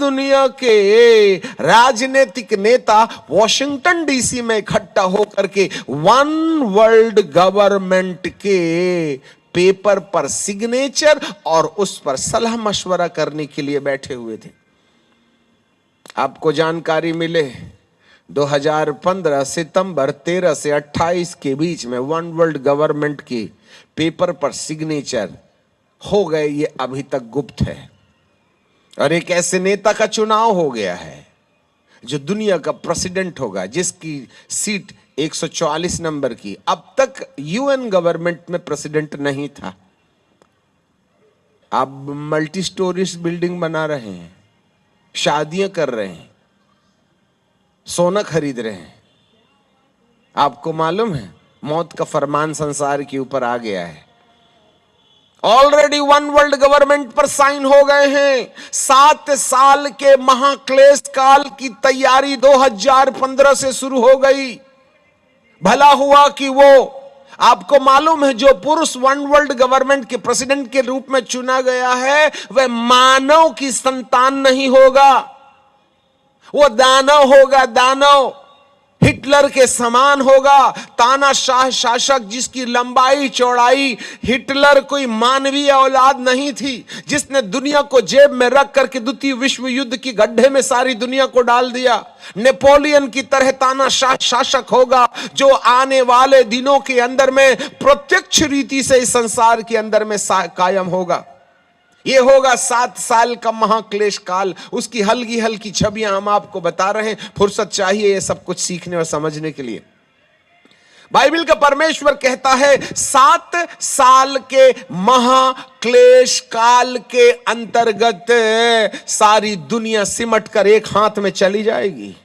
दुनिया के राजनीतिक नेता वॉशिंगटन डीसी में इकट्ठा होकर के वन वर्ल्ड गवर्नमेंट के पेपर पर सिग्नेचर और उस पर सलाह मशवरा करने के लिए बैठे हुए थे। आपको जानकारी मिले 2015 सितंबर 13 से 28 के बीच में वन वर्ल्ड गवर्नमेंट के पेपर पर सिग्नेचर हो गए, ये अभी तक गुप्त है। और एक ऐसे नेता का चुनाव हो गया है जो दुनिया का प्रेसिडेंट होगा, जिसकी सीट 144 नंबर की। अब तक यूएन गवर्नमेंट में प्रेसिडेंट नहीं था। अब मल्टी स्टोरीज बिल्डिंग बना रहे हैं, शादियां कर रहे हैं, सोना खरीद रहे हैं। आपको मालूम है मौत का फरमान संसार के ऊपर आ गया है। ऑलरेडी वन वर्ल्ड गवर्नमेंट पर साइन हो गए हैं। 7 साल के महाक्लेश काल की तैयारी 2015 से शुरू हो गई। भला हुआ कि वो, आपको मालूम है, जो पुरुष वन वर्ल्ड गवर्नमेंट के प्रेसिडेंट के रूप में चुना गया है वह मानव की संतान नहीं होगा, वो दानव होगा, दानव। हिटलर के समान होगा, तानाशाह शासक जिसकी लंबाई चौड़ाई, हिटलर कोई मानवीय औलाद नहीं थी, जिसने दुनिया को जेब में रख करके द्वितीय विश्व युद्ध की गड्ढे में सारी दुनिया को डाल दिया। नेपोलियन की तरह तानाशाह शासक होगा जो आने वाले दिनों के अंदर में प्रत्यक्ष रीति से इस संसार के अंदर में कायम होगा। ये होगा 7 साल का महाक्लेश काल। उसकी हल्की हल्की छवियां हम आपको बता रहे हैं। फुर्सत चाहिए ये सब कुछ सीखने और समझने के लिए। बाइबल का परमेश्वर कहता है 7 साल के महाक्लेश काल के अंतर्गत सारी दुनिया सिमट कर एक हाथ में चली जाएगी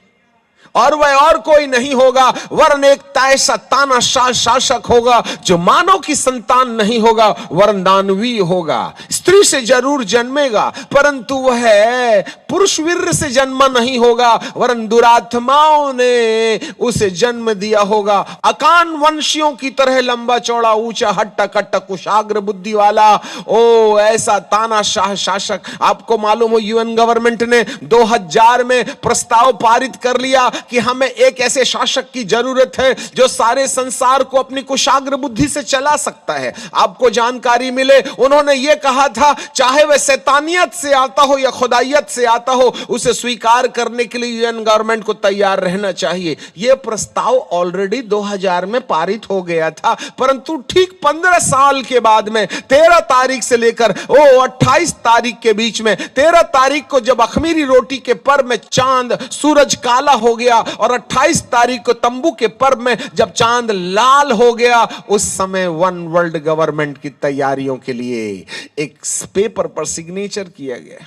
और वह और कोई नहीं होगा वरन एक ऐसा तानाशाह शासक होगा जो मानव की संतान नहीं होगा वरन दानवीय होगा। स्त्री से जरूर जन्मेगा परंतु वह पुरुष वीर्य से जन्मा नहीं होगा वरन दुरात्माओं ने उसे जन्म दिया होगा। अकान वंशियों की तरह लंबा चौड़ा ऊंचा हट्टा कट्टा कुशाग्र बुद्धि वाला ओ ऐसा तानाशाह शासक। आपको मालूम हो यूएन गवर्नमेंट ने 2000 में प्रस्ताव पारित कर लिया कि हमें एक ऐसे शासक की जरूरत है जो सारे संसार को अपनी कुशाग्र बुद्धि से चला सकता है। आपको जानकारी मिले उन्होंने यह कहा था चाहे वह शैतानियत से आता हो या खुदाइयत से आता हो उसे स्वीकार करने के लिए यूएन गवर्नमेंट को तैयार रहना चाहिए। यह प्रस्ताव ऑलरेडी 2000 में पारित हो गया था परंतु ठीक 15 साल के बाद में 13 तारीख से लेकर 28 तारीख के बीच में 13 तारीख को जब अखमीरी रोटी के पर्व में चांद सूरज काला हो गया और 28 तारीख को तंबू के पर्व में जब चांद लाल हो गया उस समय वन वर्ल्ड गवर्नमेंट की तैयारियों के लिए एक पेपर पर सिग्नेचर किया गया।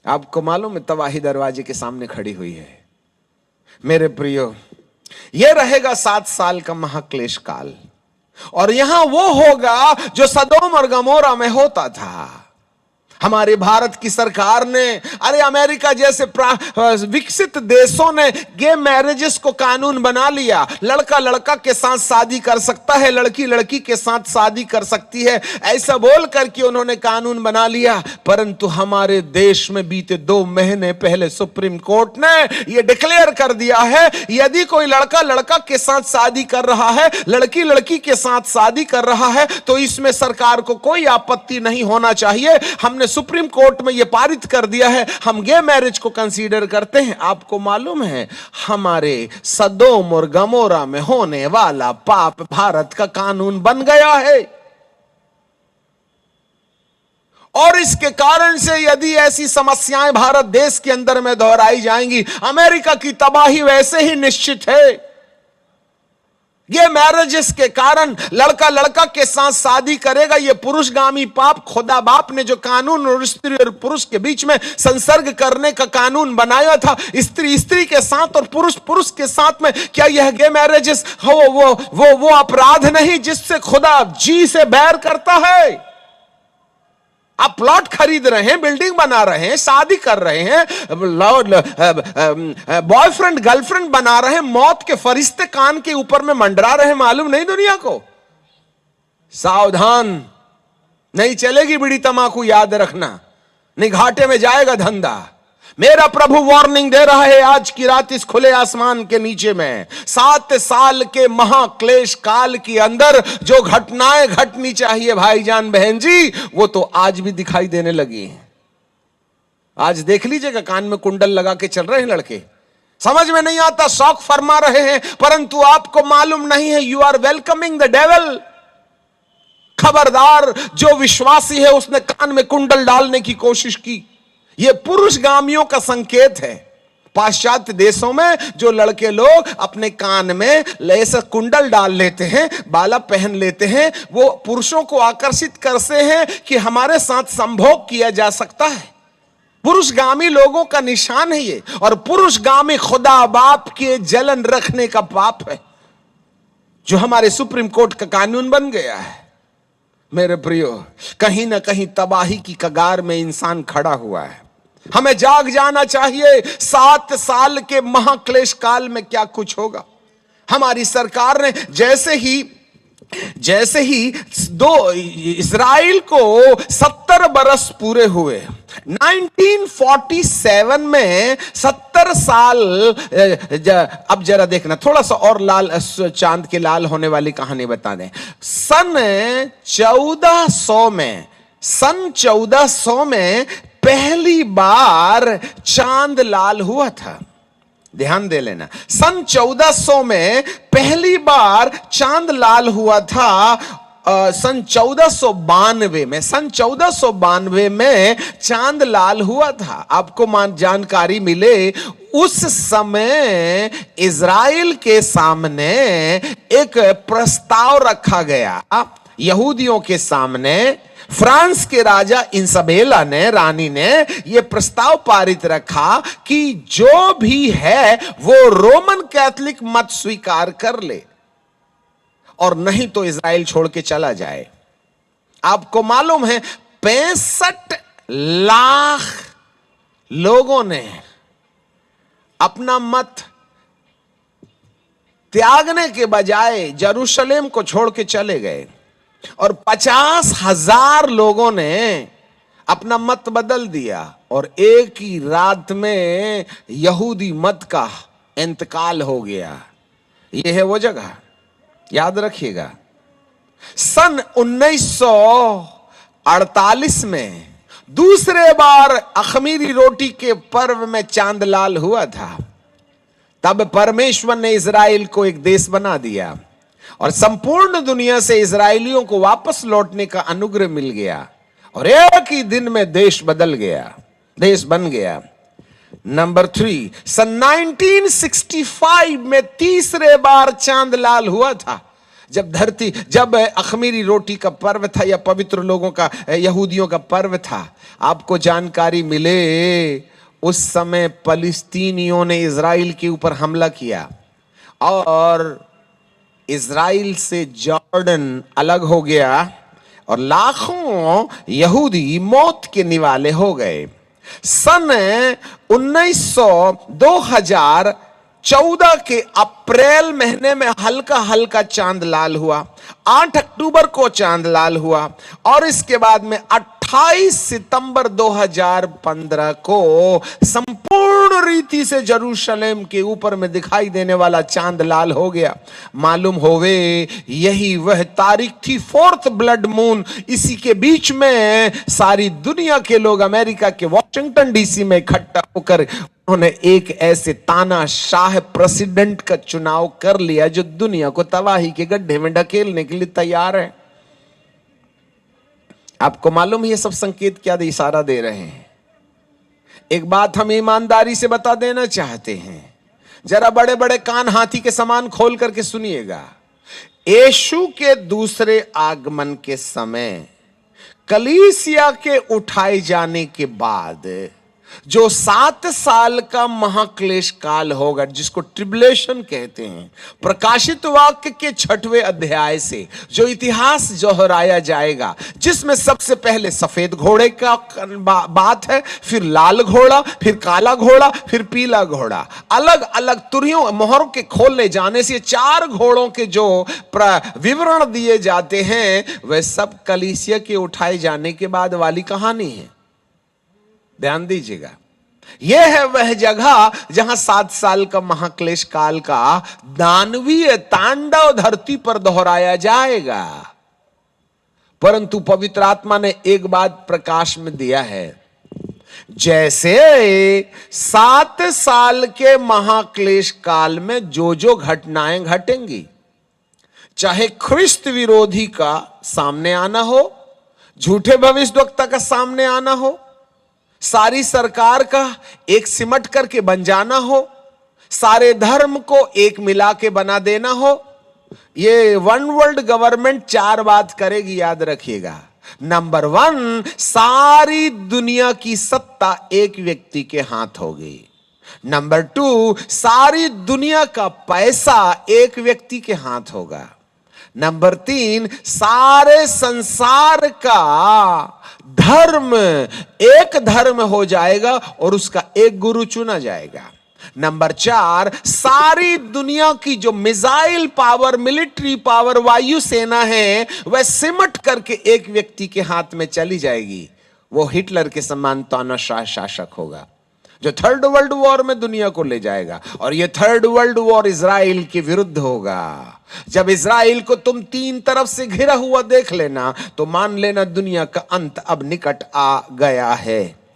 आपको मालूम है तबाही दरवाजे के सामने खड़ी हुई है। मेरे प्रियो, यह रहेगा 7 साल का महाक्लेश काल और यहां वो होगा जो सदोम और गमोरा में होता था। हमारे भारत की सरकार ने, अरे अमेरिका जैसे विकसित देशों ने गे मैरिजेस को कानून बना लिया। लड़का लड़का के साथ शादी कर सकता है, लड़की लड़की के साथ शादी कर सकती है, ऐसा बोल करके उन्होंने कानून बना लिया। परंतु हमारे देश में बीते 2 महीने पहले सुप्रीम कोर्ट ने यह डिक्लेयर कर दिया है यदि कोई लड़का लड़का के साथ शादी कर रहा है, लड़की लड़की के साथ शादी कर रहा है तो इसमें सरकार को कोई आपत्ति नहीं होना चाहिए। हमने सुप्रीम कोर्ट में यह पारित कर दिया है, हम गे मैरिज को कंसीडर करते हैं। आपको मालूम है हमारे सदोम और गमोरा में होने वाला पाप भारत का कानून बन गया है और इसके कारण से यदि ऐसी समस्याएं भारत देश के अंदर में दोहराई जाएंगी अमेरिका की तबाही वैसे ही निश्चित है। ये मैरिजेस के कारण लड़का लड़का के साथ शादी करेगा, ये पुरुषगामी पाप। खुदा बाप ने जो कानून और स्त्री और पुरुष के बीच में संसर्ग करने का कानून बनाया था स्त्री स्त्री के साथ और पुरुष पुरुष के साथ में, क्या यह गे मैरिजेस वो अपराध नहीं जिससे खुदा जी से बैर करता है? आप प्लॉट खरीद रहे हैं, बिल्डिंग बना रहे हैं, शादी कर रहे हैं, बॉयफ्रेंड गर्लफ्रेंड बना रहे हैं, मौत के फरिश्ते कान के ऊपर में मंडरा रहे हैं, मालूम नहीं दुनिया को? सावधान, नहीं चलेगी बीड़ी तंबाकू, याद रखना। नहीं घाटे में जाएगा धंधा। मेरा प्रभु वार्निंग दे रहा है आज की रात इस खुले आसमान के नीचे में। 7 साल के महाक्लेश काल के अंदर जो घटनाएं घटनी चाहिए भाईजान बहन जी, वो तो आज भी दिखाई देने लगी। आज देख लीजिएगा, कान में कुंडल लगा के चल रहे हैं लड़के, समझ में नहीं आता, शौक फरमा रहे हैं, परंतु आपको मालूम नहीं है you are welcoming the devil. खबरदार, जो विश्वासी है उसने कान में कुंडल डालने की कोशिश की, यह पुरुषगामियों का संकेत है। पाश्चात्य देशों में जो लड़के लोग अपने कान में ऐसा कुंडल डाल लेते हैं, बाला पहन लेते हैं, वो पुरुषों को आकर्षित करते हैं कि हमारे साथ संभोग किया जा सकता है। पुरुषगामी लोगों का निशान है ये, और पुरुषगामी खुदा बाप के जलन रखने का पाप है, जो हमारे सुप्रीम कोर्ट का कानून बन गया है। मेरे प्रियो, कहीं ना कहीं तबाही की कगार में इंसान खड़ा हुआ है। हमें जाग जाना चाहिए। 7 साल के महाक्लेश काल में क्या कुछ होगा। हमारी सरकार ने जैसे ही इस्राएल को 70 बरस पूरे हुए, 1947 में 70 साल, अब जरा देखना, थोड़ा सा और लाल, चांद के लाल होने वाली कहानी बता दें। सन 1400 में पहली बार चांद लाल हुआ था। ध्यान दे लेना, सन 1400 में पहली बार चांद लाल हुआ था। सन 1492 में चांद लाल हुआ था। आपको जानकारी मिले, उस समय इज़राइल के सामने एक प्रस्ताव रखा गया, यहूदियों के सामने। फ्रांस के राजा इंसाबेला ने, रानी ने, यह प्रस्ताव पारित रखा कि जो भी है वो रोमन कैथोलिक मत स्वीकार कर ले, और नहीं तो इज़राइल छोड़ के चला जाए। आपको मालूम है 65 लाख लोगों ने अपना मत त्यागने के बजाय यरूशलेम को छोड़ के चले गए, और 50,000 लोगों ने अपना मत बदल दिया, और एक ही रात में यहूदी मत का इंतकाल हो गया। यह है वो जगह, याद रखिएगा। सन 1948 में दूसरे बार अखमीरी रोटी के पर्व में चांद लाल हुआ था। तब परमेश्वर ने इज़राइल को एक देश बना दिया, और संपूर्ण दुनिया से इज़राइलियों को वापस लौटने का अनुग्रह मिल गया, और एक ही दिन में देश बदल गया, देश बन गया। नंबर 3, सन 1965 में तीसरे बार चांद लाल हुआ था, जब अखमीरी रोटी का पर्व था, या पवित्र लोगों का, यहूदियों का पर्व था। आपको जानकारी मिले, उस समय फलस्तीनियों ने इज़राइल के ऊपर हमला किया, और इज़राइल से जॉर्डन अलग हो गया, और लाखों यहूदी मौत के निवाले हो गए। सन 2014 के अप्रैल महीने में हल्का हल्का चांद लाल हुआ। 8 अक्टूबर को चांद लाल हुआ, और इसके बाद में 28 सितंबर 2015 को संपूर्ण रीति से यरूशलेम के ऊपर में दिखाई देने वाला चांद लाल हो गया। मालूम होवे यही वह तारीख थी, 4th ब्लड मून। इसी के बीच में सारी दुनिया के लोग अमेरिका के वॉशिंगटन डीसी में इकट्ठा होकर उन्होंने एक ऐसे तानाशाह प्रेसिडेंट का चुनाव कर लिया जो दुनिया को तबाही के गड्ढे में ढकेलने के लिए तैयार है। आपको मालूम है ये सब संकेत क्या इशारा दे रहे हैं? एक बात हम ईमानदारी से बता देना चाहते हैं, जरा बड़े बड़े कान हाथी के समान खोल करके सुनिएगा। यीशु के दूसरे आगमन के समय कलीसिया के उठाए जाने के बाद जो 7 साल का महाक्लेश काल होगा, जिसको ट्रिबुलेशन कहते हैं, प्रकाशित वाक्य के 6वें अध्याय से जो इतिहास दोहराया जाएगा, जिसमें सबसे पहले सफेद घोड़े का बात है, फिर लाल घोड़ा, फिर काला घोड़ा, फिर पीला घोड़ा। अलग अलग तुरहियों मोहरों के खोलने जाने से 4 घोड़ों के जो विवरण दिए जाते हैं, वह सब कलीसिया के उठाए जाने के बाद वाली कहानी है। ध्यान दीजिएगा, यह है वह जगह जहां 7 साल का महाक्लेश काल का दानवीय तांडव धरती पर दोहराया जाएगा। परंतु पवित्र आत्मा ने एक बात प्रकाश में दिया है, जैसे 7 साल के महाक्लेश काल में जो जो घटनाएं घटेंगी, चाहे ख्रिस्त विरोधी का सामने आना हो, झूठे भविष्यद्वक्ता का सामने आना हो, सारी सरकार का एक सिमट करके बन जाना हो, सारे धर्म को एक मिला के बना देना हो, ये वन वर्ल्ड गवर्नमेंट 4 बात करेगी, याद रखिएगा। नंबर 1, सारी दुनिया की सत्ता एक व्यक्ति के हाथ होगी। नंबर 2, सारी दुनिया का पैसा एक व्यक्ति के हाथ होगा। नंबर 3, सारे संसार का धर्म एक धर्म हो जाएगा और उसका एक गुरु चुना जाएगा। नंबर 4, सारी दुनिया की जो मिसाइल पावर, मिलिट्री पावर, वायुसेना है, वह सिमट करके एक व्यक्ति के हाथ में चली जाएगी। वो हिटलर के समान तानाशाह शासक होगा, जो 3rd वर्ल्ड वॉर में दुनिया को ले जाएगा। और ये 3rd वर्ल्ड वॉर इजराइल के विरुद्ध होगा। जब इजराइल को तुम 3 तरफ से घिरा हुआ देख लेना, तो मान लेना दुनिया का अंत अब निकट आ गया है।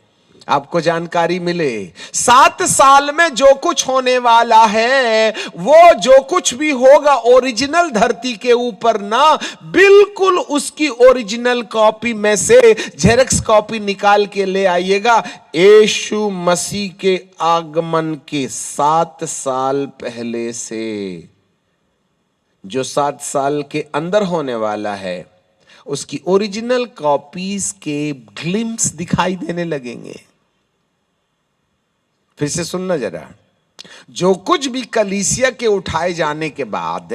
आपको जानकारी मिले, 7 साल में जो कुछ होने वाला है, वो जो कुछ भी होगा ओरिजिनल धरती के ऊपर ना, बिल्कुल उसकी ओरिजिनल कॉपी में से जेरॉक्स कॉपी निकाल के ले आइएगा। यीशु मसीह के आगमन के 7 साल पहले से जो 7 साल के अंदर होने वाला है, उसकी ओरिजिनल कॉपीज के ग्लिम्स दिखाई देने लगेंगे। फिर से सुनना जरा, जो कुछ भी कलीसिया के उठाए जाने के बाद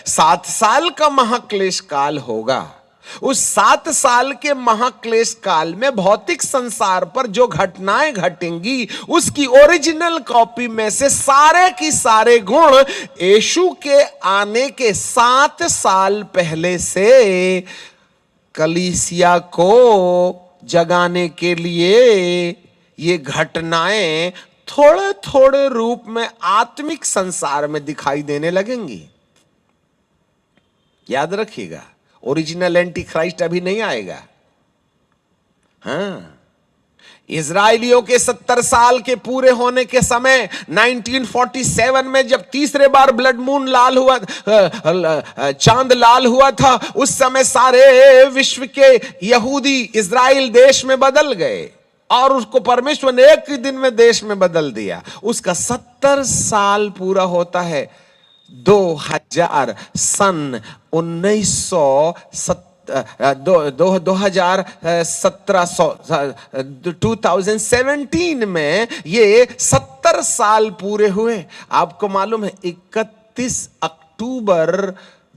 7 साल का महाक्लेश काल होगा, उस 7 साल के महाक्लेश काल में भौतिक संसार पर जो घटनाएं घटेंगी, उसकी ओरिजिनल कॉपी में से सारे की सारे गुण यीशु के आने के 7 साल पहले से कलीसिया को जगाने के लिए ये घटनाएं थोड़े थोड़े रूप में आत्मिक संसार में दिखाई देने लगेंगी। याद रखिएगा, ओरिजिनल एंटी क्राइस्ट अभी नहीं आएगा। हाँ, इजराइलियों के 70 साल के पूरे होने के समय 1947 में जब तीसरे बार ब्लड मून लाल हुआ, चांद लाल हुआ था, उस समय सारे विश्व के यहूदी इजराइल देश में बदल गए और उसको परमेश्वर ने एक ही दिन में देश में बदल दिया। उसका 70 साल पूरा होता है 2000 सन 2017 में ये 70 साल पूरे हुए। आपको मालूम है 31 अक्टूबर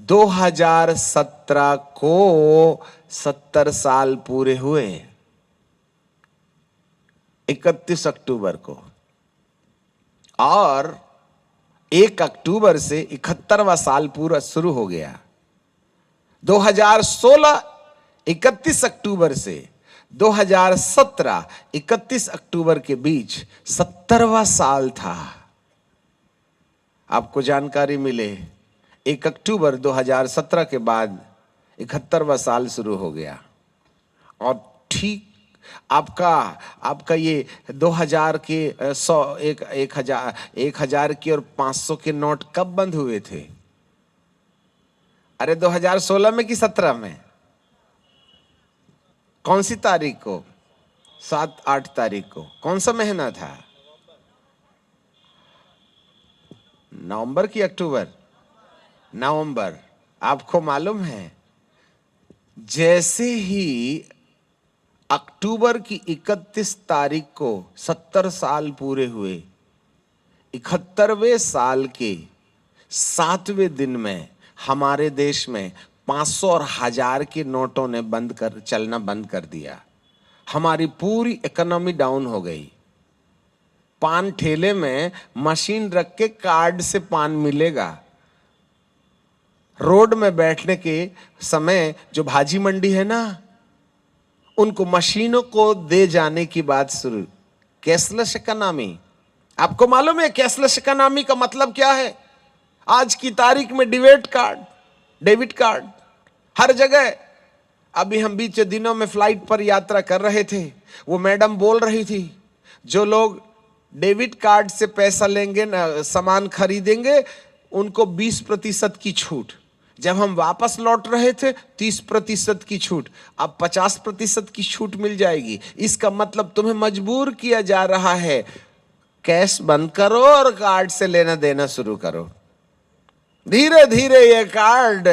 2017 को 70 साल पूरे हुए। 31 अक्टूबर को, और 1 अक्टूबर से 71वां साल पूरा शुरू हो गया। 2016 31 अक्टूबर से 2017 31 अक्टूबर के बीच 70वां साल था। आपको जानकारी मिले, 1 अक्टूबर 2017 के बाद 71वां साल शुरू हो गया। और ठीक आपका ये 2000 के 100 1000 के और 500 के नोट कब बंद हुए थे? अरे 2016 में कि 17 में? कौन सी तारीख को? 7-8 तारीख को। कौन सा महीना था? नवंबर की अक्टूबर? नवंबर। आपको मालूम है, जैसे ही अक्टूबर की 31 तारीख को 70 साल पूरे हुए, 71वें साल के 7वें दिन में हमारे देश में 500 और 1000 के नोटों ने चलना बंद कर दिया। हमारी पूरी इकोनॉमी डाउन हो गई। पान ठेले में मशीन रख के कार्ड से पान मिलेगा। रोड में बैठने के समय जो भाजी मंडी है ना, उनको मशीनों को दे जाने की बात शुरू। कैशलेस इकोनॉमी, आपको मालूम है कैशलेस इकोनॉमी का मतलब क्या है? आज की तारीख में डेबिट कार्ड हर जगह। अभी हम बीते दिनों में फ्लाइट पर यात्रा कर रहे थे, वो मैडम बोल रही थी जो लोग डेबिट कार्ड से पैसा लेंगे ना, सामान खरीदेंगे, उनको 20% की छूट। जब हम वापस लौट रहे थे 30% की छूट, अब 50% की छूट मिल जाएगी। इसका मतलब तुम्हें मजबूर किया जा रहा है, कैश बंद करो और कार्ड से लेना देना शुरू करो। धीरे धीरे ये कार्ड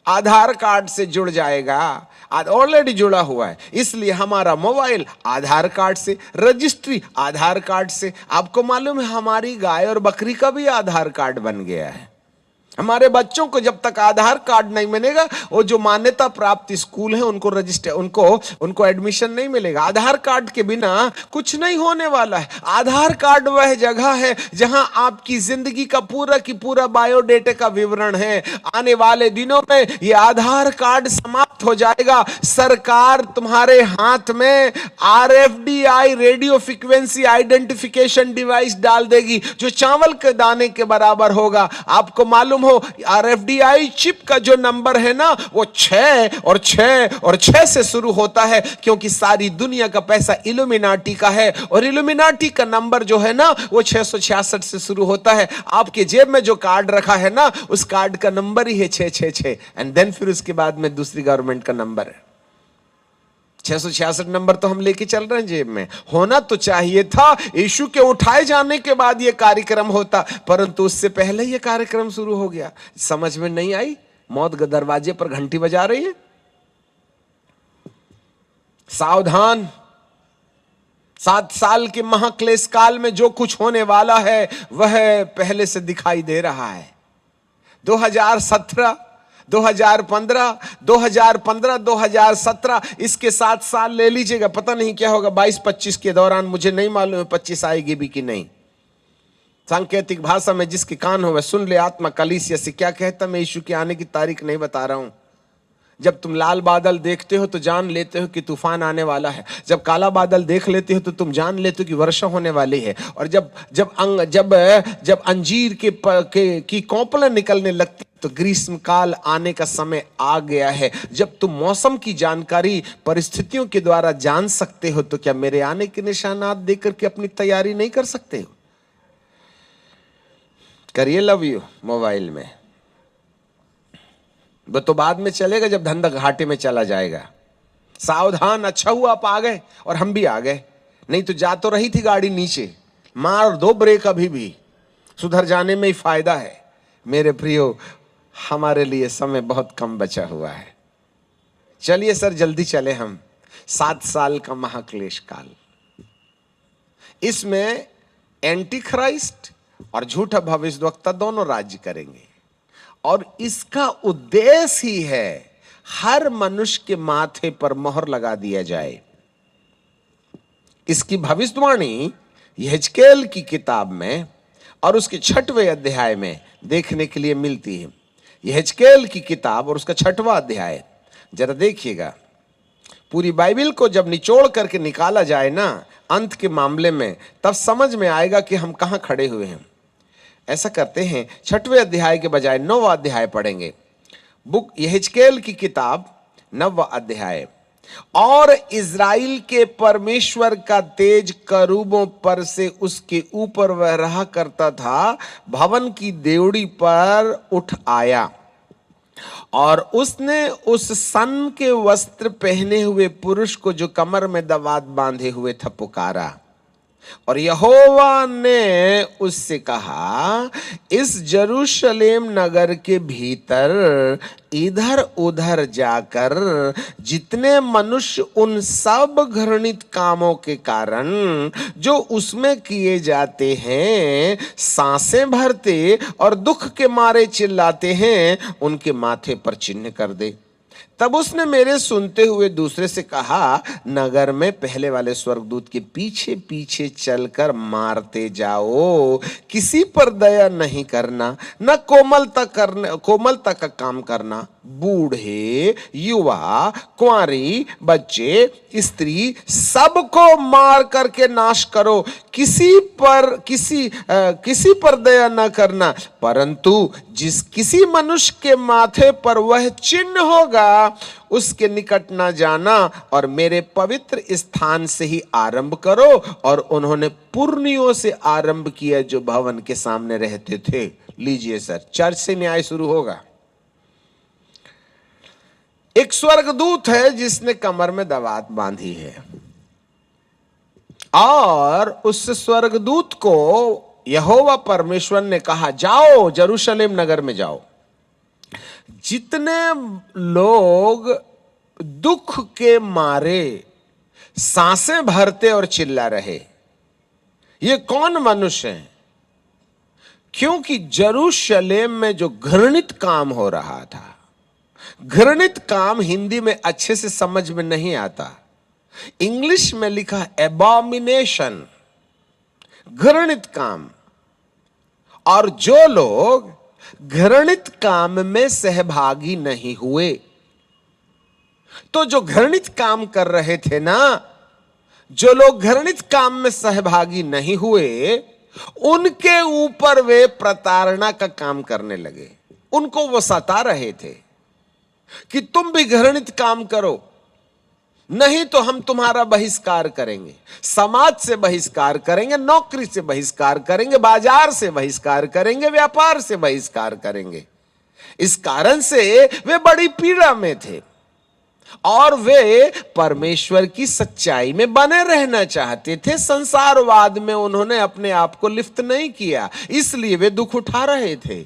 आधार कार्ड से जुड़ जाएगा, ऑलरेडी जुड़ा हुआ है, इसलिए हमारा मोबाइल आधार कार्ड से, रजिस्ट्री आधार कार्ड से। आपको मालूम है हमारी गाय और बकरी का भी आधार कार्ड बन गया है। हमारे बच्चों को जब तक आधार कार्ड नहीं मिलेगा, वो जो मान्यता प्राप्त स्कूल है उनको एडमिशन नहीं मिलेगा। आधार कार्ड के बिना कुछ नहीं होने वाला है। आधार कार्ड वह जगह है जहां आपकी जिंदगी का पूरा की पूरा बायोडेटा का विवरण है। आने वाले दिनों में ये आधार कार्ड समाप्त हो जाएगा। सरकार तुम्हारे हाथ में RFDI, radio frequency identification device डाल देगी, जो चावल के दाने के बराबर होगा। आपको मालूम हो RFDI चिप का जो नंबर है ना, वो 6 और 6 और 6 से शुरू होता है, क्योंकि सारी दुनिया का पैसा इल्यूमिनाटी का है, और इल्यूमिनाटी का नंबर जो है ना वो 666 से शुरू होता है। आपके जेब में जो कार्ड रखा है ना, उस कार्ड का नंबर ही है 666, एंड देन फिर उसके बाद में दूसरी गवर्नमेंट का नंबर है। 666 नंबर तो हम लेके चल रहे हैं जेब में। होना तो चाहिए था यीशु के उठाए जाने के बाद यह कार्यक्रम होता, परंतु उससे पहले यह कार्यक्रम शुरू हो गया। समझ में नहीं आई? मौत के दरवाजे पर घंटी बजा रही है। सावधान, 7 साल के महाक्लेश काल में जो कुछ होने वाला है वह पहले से दिखाई दे रहा है। 2017, 2015, 2017, इसके 7 साल ले लीजिएगा, पता नहीं क्या होगा 22-25 के दौरान। मुझे नहीं मालूम है 25 आएगी भी कि नहीं। सांकेतिक भाषा में जिसके कान हो वह सुन ले। आत्मा कलीसिया से क्या कहता, मैं यीशु के आने की तारीख नहीं बता रहा हूं। जब तुम लाल बादल देखते हो तो जान लेते हो कि तूफान आने वाला है। जब काला बादल देख लेते हो तो तुम जान लेते हो कि वर्षा होने वाली है। और जब अंजीर की कोंपलें निकलने लगती तो ग्रीष्म काल आने का समय आ गया है। जब तुम मौसम की जानकारी परिस्थितियों के द्वारा जान सकते हो, तो क्या मेरे आने के निशानात देकर के अपनी तैयारी नहीं कर सकते हो? करिए लव यू मोबाइल में, वो तो बाद में चलेगा जब धंधा घाटे में चला जाएगा। सावधान, अच्छा हुआ आप आ गए और हम भी आ गए, नहीं तो जा तो रही थी गाड़ी नीचे। मार दो ब्रेक, अभी भी सुधर जाने में ही फायदा है। मेरे प्रियो, हमारे लिए समय बहुत कम बचा हुआ है। चलिए सर जल्दी चले हम। 7 साल का महाक्लेश काल, इसमें एंटी क्राइस्ट और झूठा भविष्यवक्ता दोनों राज्य करेंगे, और इसका उद्देश्य ही है हर मनुष्य के माथे पर मोहर लगा दिया जाए। इसकी भविष्यवाणी यहेजकेल की किताब में और उसके 6वें अध्याय में देखने के लिए मिलती है। यहेजकेल की किताब और उसका 6वां अध्याय जरा देखिएगा। पूरी बाइबल को जब निचोड़ करके निकाला जाए ना अंत के मामले में, तब समझ में आएगा कि हम कहां खड़े हुए हैं। ऐसा करते हैं, 6वें अध्याय के बजाय 9वां अध्याय पढ़ेंगे। बुक यहेजकेल की किताब 9वां अध्याय। और इज़राइल के परमेश्वर का तेज करूबों पर से उसके ऊपर वह रहा करता था, भवन की देवड़ी पर उठ आया, और उसने उस सन के वस्त्र पहने हुए पुरुष को जो कमर में दवात बांधे हुए था पुकारा। और यहोवा ने उससे कहा, इस यरूशलेम नगर के भीतर इधर उधर जाकर जितने मनुष्य उन सब घृणित कामों के कारण जो उसमें किए जाते हैं सांसें भरते और दुख के मारे चिल्लाते हैं, उनके माथे पर चिन्ह कर दे। तब उसने मेरे सुनते हुए दूसरे से कहा, नगर में पहले वाले स्वर्गदूत के पीछे पीछे चलकर मारते जाओ, किसी पर दया नहीं करना, न कोमलता का काम करना। बूढ़े, युवा, कुंवारी, बच्चे, स्त्री, सबको मार करके नाश करो। किसी पर दया न करना, परंतु किसी मनुष्य के माथे पर वह चिन्ह होगा उसके निकट न जाना, और मेरे पवित्र स्थान से ही आरंभ करो। और उन्होंने पुर्नियों से आरंभ किया जो भवन के सामने रहते थे। लीजिए सर, चर्च से न्याय शुरू होगा। एक स्वर्गदूत है जिसने कमर में दवात बांधी है, और उस स्वर्गदूत को यहोवा परमेश्वर ने कहा, जाओ यरूशलेम नगर में जाओ। जितने लोग दुख के मारे सांसें भरते और चिल्ला रहे, ये कौन मनुष्य हैं? क्योंकि यरूशलेम में जो घृणित काम हो रहा था, घृणित काम हिंदी में अच्छे से समझ में नहीं आता, इंग्लिश में लिखा एबॉमिनेशन, घृणित काम। और जो लोग घृणित काम में सहभागी नहीं हुए, तो जो घृणित काम कर रहे थे ना, जो लोग घृणित काम में सहभागी नहीं हुए, उनके ऊपर वे प्रताड़ना का काम करने लगे। उनको वो सता रहे थे कि तुम भी घृणित काम करो, नहीं तो हम तुम्हारा बहिष्कार करेंगे, समाज से बहिष्कार करेंगे, नौकरी से बहिष्कार करेंगे, बाजार से बहिष्कार करेंगे, व्यापार से बहिष्कार करेंगे। इस कारण से वे बड़ी पीड़ा में थे, और वे परमेश्वर की सच्चाई में बने रहना चाहते थे। संसारवाद में उन्होंने अपने आप को लिप्त नहीं किया, इसलिए वे दुख उठा रहे थे।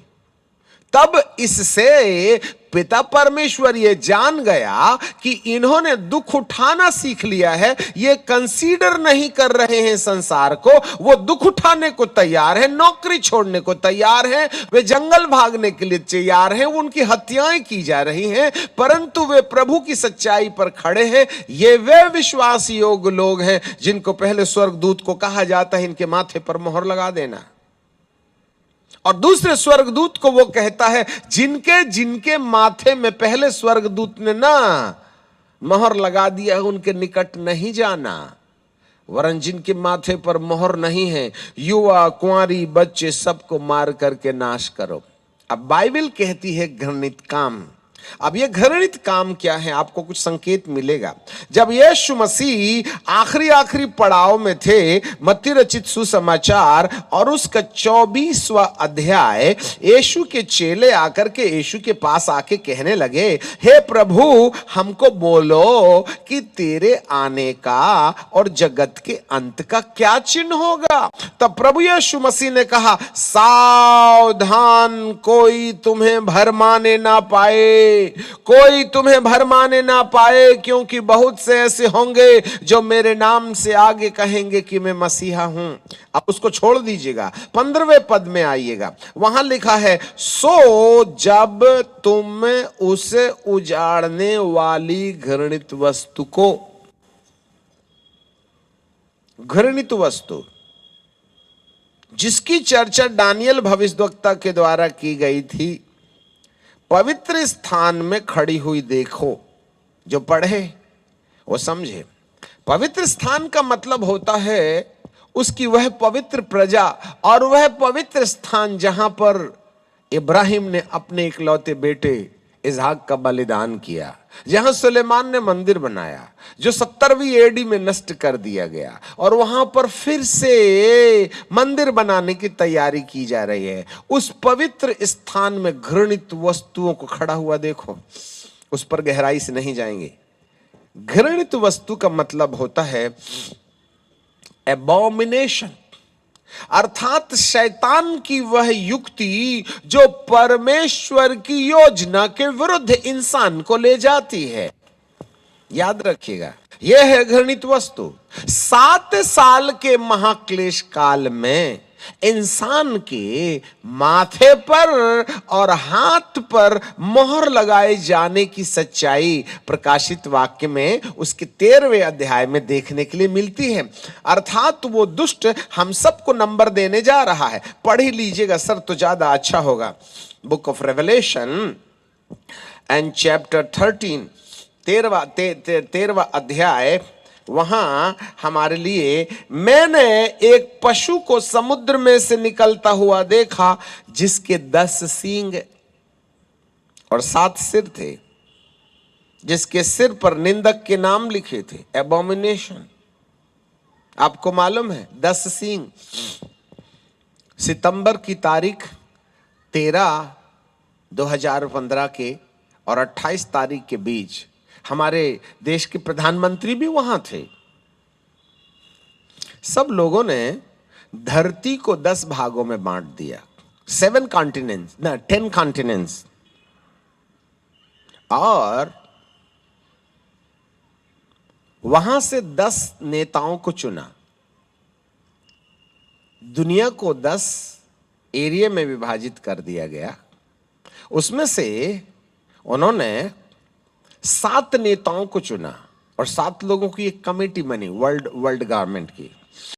तब इससे पिता परमेश्वर ये जान गया कि इन्होंने दुख उठाना सीख लिया है, ये कंसीडर नहीं कर रहे हैं संसार को, वो दुख उठाने को तैयार है, नौकरी छोड़ने को तैयार है, वे जंगल भागने के लिए तैयार हैं, उनकी हत्याएं की जा रही हैं, परंतु वे प्रभु की सच्चाई पर खड़े हैं। ये वे विश्वास योग्य लोग हैं जिनको पहले स्वर्गदूत को कहा जाता है, इनके माथे पर मोहर लगा देना। और दूसरे स्वर्गदूत को वो कहता है, जिनके जिनके माथे में पहले स्वर्गदूत ने ना मोहर लगा दिया है, उनके निकट नहीं जाना। वरन जिनके माथे पर मोहर नहीं है, युवा, कुंवारी, बच्चे, सबको मार करके नाश करो। अब बाइबल कहती है घृणित काम। अब यह घृणित काम क्या है, आपको कुछ संकेत मिलेगा। जब यीशु मसीह आखिरी पड़ाव में थे, मत्ती रचित सुसमाचार और उसका 24वां अध्याय, यीशु के चेले आकर के यीशु के पास आके कहने लगे, हे प्रभु, हमको बोलो कि तेरे आने का और जगत के अंत का क्या चिन्ह होगा। तब प्रभु यीशु मसीह ने कहा, सावधान, कोई तुम्हें भरमाने ना पाए, कोई तुम्हें भरमाने ना पाए, क्योंकि बहुत से ऐसे होंगे जो मेरे नाम से आगे कहेंगे कि मैं मसीहा हूं। अब उसको छोड़ दीजिएगा, 15वें पद में आइएगा, वहां लिखा है, सो जब तुम उसे उजाड़ने वाली घृणित वस्तु को, घृणित वस्तु जिसकी चर्चा दानियल भविष्यद्वक्ता के द्वारा की गई थी, पवित्र स्थान में खड़ी हुई देखो। जो पढ़े वो समझे। पवित्र स्थान का मतलब होता है उसकी वह पवित्र प्रजा और वह पवित्र स्थान जहां पर इब्राहिम ने अपने इकलौते बेटे इसहाक का बलिदान किया, जहां सुलेमान ने मंदिर बनाया, जो 70वीं एडी में नष्ट कर दिया गया, और वहां पर फिर से मंदिर बनाने की तैयारी की जा रही है। उस पवित्र स्थान में घृणित वस्तुओं को खड़ा हुआ देखो। उस पर गहराई से नहीं जाएंगे। घृणित वस्तु का मतलब होता है एबॉमिनेशन, अर्थात शैतान की वह युक्ति जो परमेश्वर की योजना के विरुद्ध इंसान को ले जाती है। याद रखिएगा, यह है घृणित वस्तु। 7 साल के महाक्लेश काल में इंसान के माथे पर और हाथ पर मोहर लगाए जाने की सच्चाई प्रकाशित वाक्य में उसके 13वें अध्याय में देखने के लिए मिलती है। अर्थात वो दुष्ट हम सबको नंबर देने जा रहा है। पढ़ ही लीजिएगा सर तो ज्यादा अच्छा होगा। Book of revelation and chapter 13, 13वां अध्याय, वहां हमारे लिए, मैंने एक पशु को समुद्र में से निकलता हुआ देखा जिसके 10 सींग और 7 सिर थे, जिसके सिर पर निंदक के नाम लिखे थे, एबोमिनेशन। आपको मालूम है 10 सींग। सितंबर की तारीख 13, 2015 के और 28 तारीख के बीच हमारे देश के प्रधानमंत्री भी वहां थे। सब लोगों ने धरती को 10 भागों में बांट दिया, 7 कॉन्टिनेंट्स, ना 10 कॉन्टिनेंट्स, और वहां से 10 नेताओं को चुना। दुनिया को 10 एरिया में विभाजित कर दिया गया। उसमें से उन्होंने 7 नेताओं को चुना और 7 लोगों की एक कमेटी बनी वर्ल्ड गवर्नमेंट की।